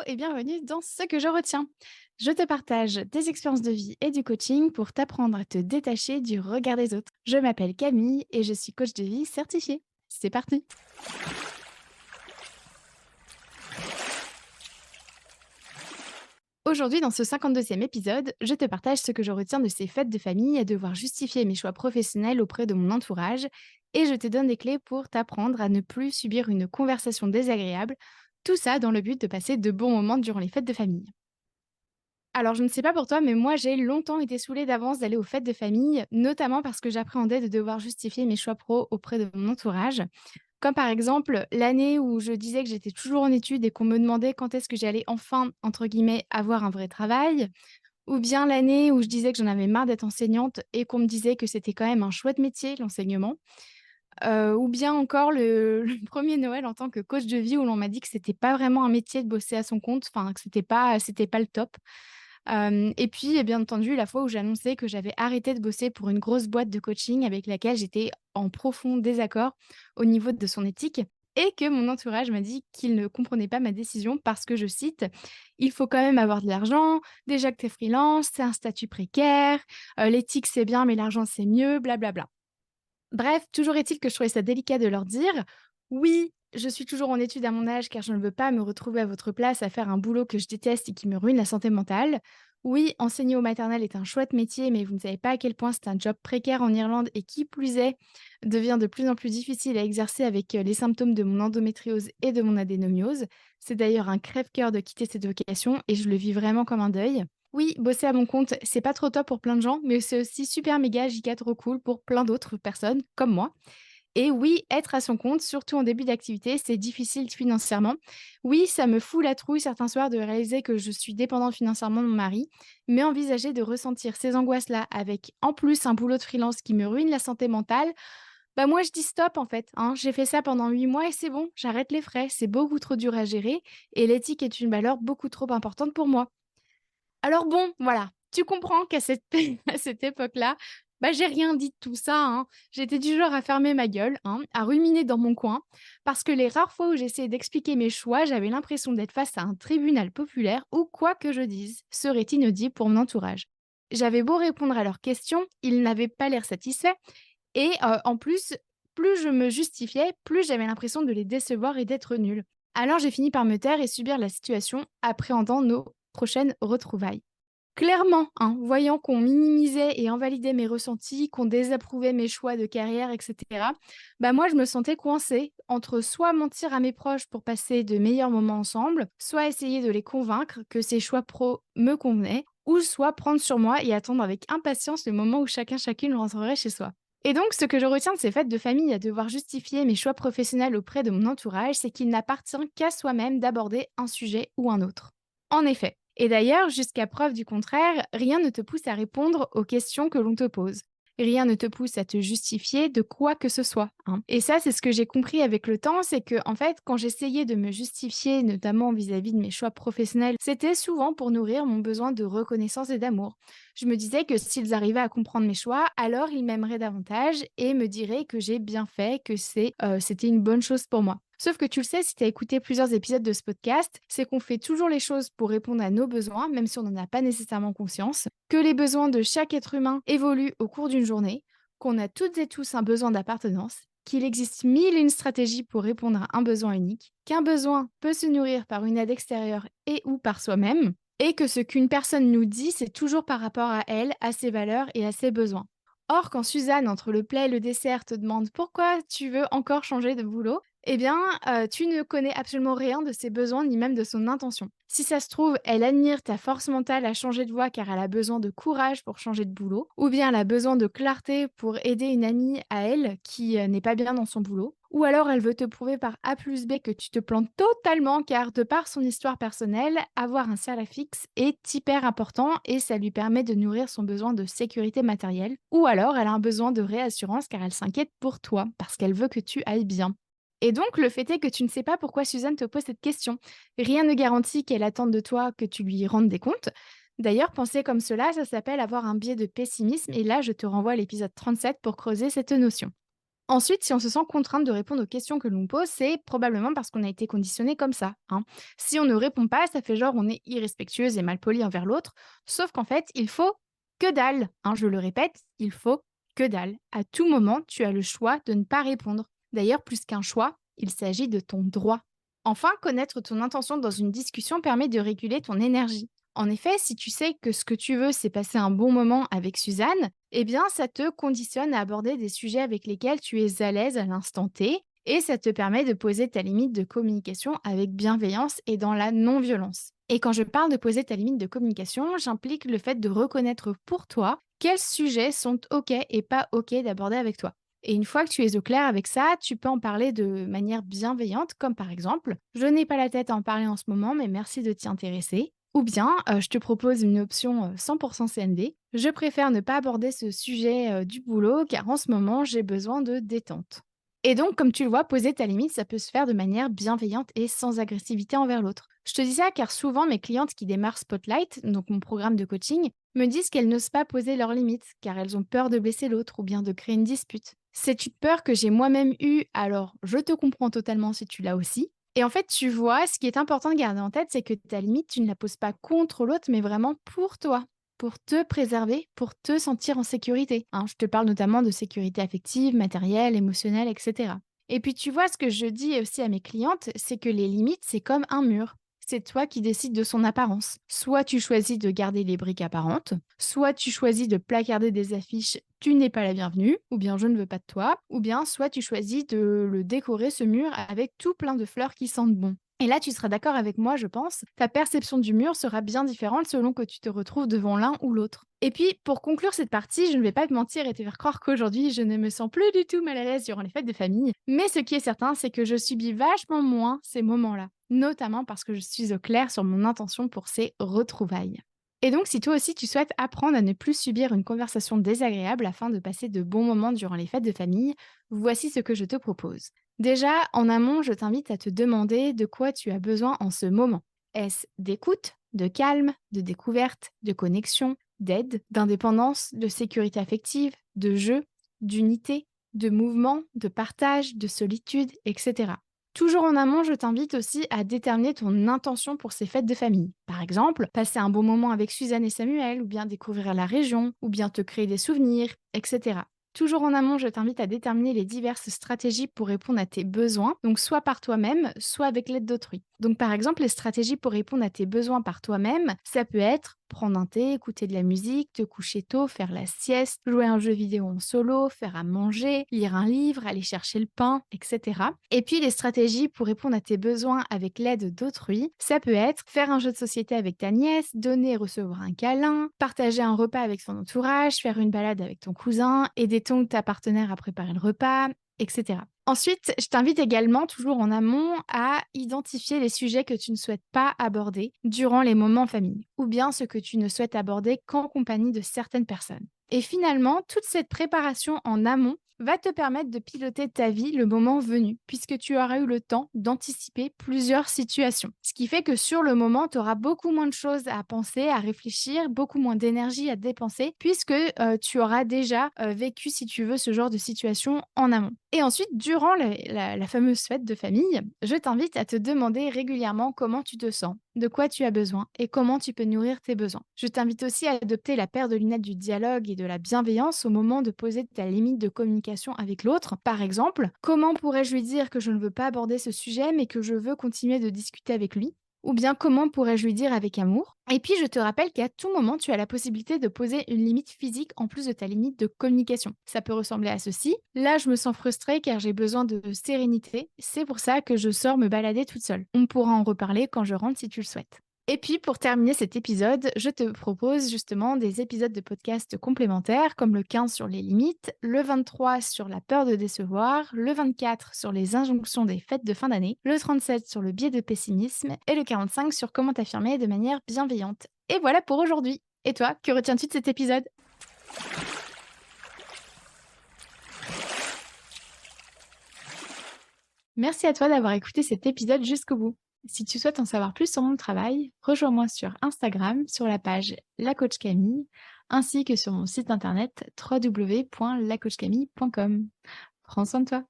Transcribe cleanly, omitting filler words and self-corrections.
et bienvenue dans Ce que je retiens. Je te partage des expériences de vie et du coaching pour t'apprendre à te détacher du regard des autres. Je m'appelle Camille et je suis coach de vie certifiée. C'est parti. Aujourd'hui, dans ce 52e épisode, je te partage ce que je retiens de ces fêtes de famille à devoir justifier mes choix professionnels auprès de mon entourage et je te donne des clés pour t'apprendre à ne plus subir une conversation désagréable, tout ça dans le but de passer de bons moments durant les fêtes de famille. Alors, je ne sais pas pour toi, mais moi, j'ai longtemps été saoulée d'avance d'aller aux fêtes de famille, notamment parce que j'appréhendais de devoir justifier mes choix pro auprès de mon entourage. Comme par exemple l'année où je disais que j'étais toujours en études et qu'on me demandait quand est-ce que j'allais enfin, entre guillemets, avoir un vrai travail. Ou bien l'année où je disais que j'en avais marre d'être enseignante et qu'on me disait que c'était quand même un chouette métier, l'enseignement. Ou bien encore le 1er Noël en tant que coach de vie où l'on m'a dit que c'était pas vraiment un métier de bosser à son compte, enfin que c'était pas le top. Et puis, bien entendu, la fois où j'ai annoncé que j'avais arrêté de bosser pour une grosse boîte de coaching avec laquelle j'étais en profond désaccord au niveau de son éthique et que mon entourage m'a dit qu'il ne comprenait pas ma décision parce que, je cite: «Il faut quand même avoir de l'argent, déjà que tu es freelance, c'est un statut précaire, l'éthique c'est bien mais l'argent c'est mieux, blablabla». Bref, toujours est-il que je trouvais ça délicat de leur dire: «Oui, je suis toujours en études à mon âge car je ne veux pas me retrouver à votre place à faire un boulot que je déteste et qui me ruine la santé mentale. Oui, enseigner au maternel est un chouette métier, mais vous ne savez pas à quel point c'est un job précaire en Irlande et qui plus est, devient de plus en plus difficile à exercer avec, les symptômes de mon endométriose et de mon adénomiose. C'est d'ailleurs un crève-cœur de quitter cette vocation et je le vis vraiment comme un deuil. Oui, bosser à mon compte, c'est pas trop top pour plein de gens, mais c'est aussi super méga giga trop cool pour plein d'autres personnes comme moi. Et oui, être à son compte, surtout en début d'activité, c'est difficile financièrement. Oui, ça me fout la trouille certains soirs de réaliser que je suis dépendante financièrement de mon mari, mais envisager de ressentir ces angoisses-là avec en plus un boulot de freelance qui me ruine la santé mentale, bah moi je dis stop en fait, hein. J'ai fait ça pendant 8 mois et c'est bon, j'arrête les frais, c'est beaucoup trop dur à gérer et l'éthique est une valeur beaucoup trop importante pour moi. Alors bon, voilà, tu comprends qu'à cette à cette époque-là, bah, j'ai rien dit de tout ça, hein. J'étais du genre à fermer ma gueule, hein, à ruminer dans mon coin, parce que les rares fois où j'essayais d'expliquer mes choix, j'avais l'impression d'être face à un tribunal populaire où quoi que je dise serait inaudible pour mon entourage. J'avais beau répondre à leurs questions, ils n'avaient pas l'air satisfaits et en plus, plus je me justifiais, plus j'avais l'impression de les décevoir et d'être nulle. Alors j'ai fini par me taire et subir la situation, appréhendant nos prochaines retrouvailles. Clairement, hein, voyant qu'on minimisait et invalidait mes ressentis, qu'on désapprouvait mes choix de carrière, et cetera, bah moi je me sentais coincée entre soit mentir à mes proches pour passer de meilleurs moments ensemble, soit essayer de les convaincre que ces choix pro me convenaient, ou soit prendre sur moi et attendre avec impatience le moment où chacune rentrerait chez soi. Et donc, ce que je retiens de ces fêtes de famille à devoir justifier mes choix professionnels auprès de mon entourage, c'est qu'il n'appartient qu'à soi-même d'aborder un sujet ou un autre. En effet. Et d'ailleurs, jusqu'à preuve du contraire, rien ne te pousse à répondre aux questions que l'on te pose. Rien ne te pousse à te justifier de quoi que ce soit, hein. Et ça, c'est ce que j'ai compris avec le temps, c'est que, en fait, quand j'essayais de me justifier, notamment vis-à-vis de mes choix professionnels, c'était souvent pour nourrir mon besoin de reconnaissance et d'amour. Je me disais que s'ils arrivaient à comprendre mes choix, alors ils m'aimeraient davantage et me diraient que j'ai bien fait, que c'était une bonne chose pour moi. Sauf que tu le sais, si tu as écouté plusieurs épisodes de ce podcast, c'est qu'on fait toujours les choses pour répondre à nos besoins, même si on n'en a pas nécessairement conscience, que les besoins de chaque être humain évoluent au cours d'une journée, qu'on a toutes et tous un besoin d'appartenance, qu'il existe mille et une stratégies pour répondre à un besoin unique, qu'un besoin peut se nourrir par une aide extérieure et ou par soi-même, et que ce qu'une personne nous dit, c'est toujours par rapport à elle, à ses valeurs et à ses besoins. Or, quand Suzanne, entre le plat et le dessert, te demande pourquoi tu veux encore changer de boulot, eh bien, tu ne connais absolument rien de ses besoins ni même de son intention. Si ça se trouve, elle admire ta force mentale à changer de voie car elle a besoin de courage pour changer de boulot, ou bien elle a besoin de clarté pour aider une amie à elle qui n'est pas bien dans son boulot, ou alors elle veut te prouver par A plus B que tu te plantes totalement car de par son histoire personnelle, avoir un salaire fixe est hyper important et ça lui permet de nourrir son besoin de sécurité matérielle, ou alors elle a un besoin de réassurance car elle s'inquiète pour toi, parce qu'elle veut que tu ailles bien. Et donc, le fait est que tu ne sais pas pourquoi Suzanne te pose cette question. Rien ne garantit qu'elle attende de toi que tu lui rendes des comptes. D'ailleurs, penser comme cela, ça s'appelle avoir un biais de pessimisme, et là, je te renvoie à l'épisode 37 pour creuser cette notion. Ensuite, si on se sent contrainte de répondre aux questions que l'on pose, c'est probablement parce qu'on a été conditionné comme ça, hein. Si on ne répond pas, ça fait genre on est irrespectueuse et malpoli envers l'autre. Sauf qu'en fait, il faut que dalle, hein. Je le répète, il faut que dalle. À tout moment, tu as le choix de ne pas répondre. D'ailleurs, plus qu'un choix, il s'agit de ton droit. Enfin, connaître ton intention dans une discussion permet de réguler ton énergie. En effet, si tu sais que ce que tu veux, c'est passer un bon moment avec Suzanne, eh bien, ça te conditionne à aborder des sujets avec lesquels tu es à l'aise à l'instant T et ça te permet de poser ta limite de communication avec bienveillance et dans la non-violence. Et quand je parle de poser ta limite de communication, j'implique le fait de reconnaître pour toi quels sujets sont OK et pas OK d'aborder avec toi. Et une fois que tu es au clair avec ça, tu peux en parler de manière bienveillante, comme par exemple, je n'ai pas la tête à en parler en ce moment, mais merci de t'y intéresser. Ou bien, je te propose une option 100% CND. Je préfère ne pas aborder ce sujet du boulot car en ce moment, j'ai besoin de détente. Et donc, comme tu le vois, poser ta limite, ça peut se faire de manière bienveillante et sans agressivité envers l'autre. Je te dis ça car souvent, mes clientes qui démarrent Spotlight, donc mon programme de coaching, me disent qu'elles n'osent pas poser leurs limites car elles ont peur de blesser l'autre ou bien de créer une dispute. C'est une peur que j'ai moi-même eue, alors je te comprends totalement si tu l'as aussi. Et en fait, tu vois, ce qui est important de garder en tête, c'est que ta limite, tu ne la poses pas contre l'autre, mais vraiment pour toi, pour te préserver, pour te sentir en sécurité, hein. Je te parle notamment de sécurité affective, matérielle, émotionnelle, etc. Et puis, tu vois, ce que je dis aussi à mes clientes, c'est que les limites, c'est comme un mur. C'est toi qui décides de son apparence. Soit tu choisis de garder les briques apparentes, soit tu choisis de placarder des affiches tu n'es pas la bienvenue, ou bien je ne veux pas de toi, ou bien soit tu choisis de le décorer ce mur avec tout plein de fleurs qui sentent bon. Et là, tu seras d'accord avec moi, je pense, ta perception du mur sera bien différente selon que tu te retrouves devant l'un ou l'autre. Et puis, pour conclure cette partie, je ne vais pas te mentir et te faire croire qu'aujourd'hui, je ne me sens plus du tout mal à l'aise durant les fêtes de famille. Mais ce qui est certain, c'est que je subis vachement moins ces moments-là, notamment parce que je suis au clair sur mon intention pour ces retrouvailles. Et donc, si toi aussi tu souhaites apprendre à ne plus subir une conversation désagréable afin de passer de bons moments durant les fêtes de famille, voici ce que je te propose. Déjà, en amont, je t'invite à te demander de quoi tu as besoin en ce moment. Est-ce d'écoute, de calme, de découverte, de connexion, d'aide, d'indépendance, de sécurité affective, de jeu, d'unité, de mouvement, de partage, de solitude, etc. Toujours en amont, je t'invite aussi à déterminer ton intention pour ces fêtes de famille. Par exemple, passer un bon moment avec Suzanne et Samuel, ou bien découvrir la région, ou bien te créer des souvenirs, etc. Toujours en amont, je t'invite à déterminer les diverses stratégies pour répondre à tes besoins, donc soit par toi-même, soit avec l'aide d'autrui. Donc par exemple, les stratégies pour répondre à tes besoins par toi-même, ça peut être prendre un thé, écouter de la musique, te coucher tôt, faire la sieste, jouer à un jeu vidéo en solo, faire à manger, lire un livre, aller chercher le pain, etc. Et puis les stratégies pour répondre à tes besoins avec l'aide d'autrui, ça peut être faire un jeu de société avec ta nièce, donner et recevoir un câlin, partager un repas avec son entourage, faire une balade avec ton cousin, aider ton ou ta partenaire à préparer le repas, etc. Ensuite, je t'invite également, toujours en amont, à identifier les sujets que tu ne souhaites pas aborder durant les moments en famille, ou bien ce que tu ne souhaites aborder qu'en compagnie de certaines personnes. Et finalement, toute cette préparation en amont va te permettre de piloter ta vie le moment venu, puisque tu auras eu le temps d'anticiper plusieurs situations. Ce qui fait que sur le moment, tu auras beaucoup moins de choses à penser, à réfléchir, beaucoup moins d'énergie à dépenser, puisque tu auras déjà vécu, si tu veux, ce genre de situation en amont. Et ensuite, durant la fameuse fête de famille, je t'invite à te demander régulièrement comment tu te sens, de quoi tu as besoin et comment tu peux nourrir tes besoins. Je t'invite aussi à adopter la paire de lunettes du dialogue et de la bienveillance au moment de poser ta limite de communication avec l'autre. Par exemple, comment pourrais-je lui dire que je ne veux pas aborder ce sujet mais que je veux continuer de discuter avec lui? Ou bien comment pourrais-je lui dire avec amour? Et puis je te rappelle qu'à tout moment, tu as la possibilité de poser une limite physique en plus de ta limite de communication. Ça peut ressembler à ceci. Là, je me sens frustrée car j'ai besoin de sérénité. C'est pour ça que je sors me balader toute seule. On pourra en reparler quand je rentre si tu le souhaites. Et puis, pour terminer cet épisode, je te propose justement des épisodes de podcast complémentaires, comme le 15 sur les limites, le 23 sur la peur de décevoir, le 24 sur les injonctions des fêtes de fin d'année, le 37 sur le biais de pessimisme et le 45 sur comment t'affirmer de manière bienveillante. Et voilà pour aujourd'hui. Et toi, que retiens-tu de cet épisode? Merci à toi d'avoir écouté cet épisode jusqu'au bout. Si tu souhaites en savoir plus sur mon travail, rejoins-moi sur Instagram sur la page La Coach Camille, ainsi que sur mon site internet www.lacoachcamille.com. Prends soin de toi.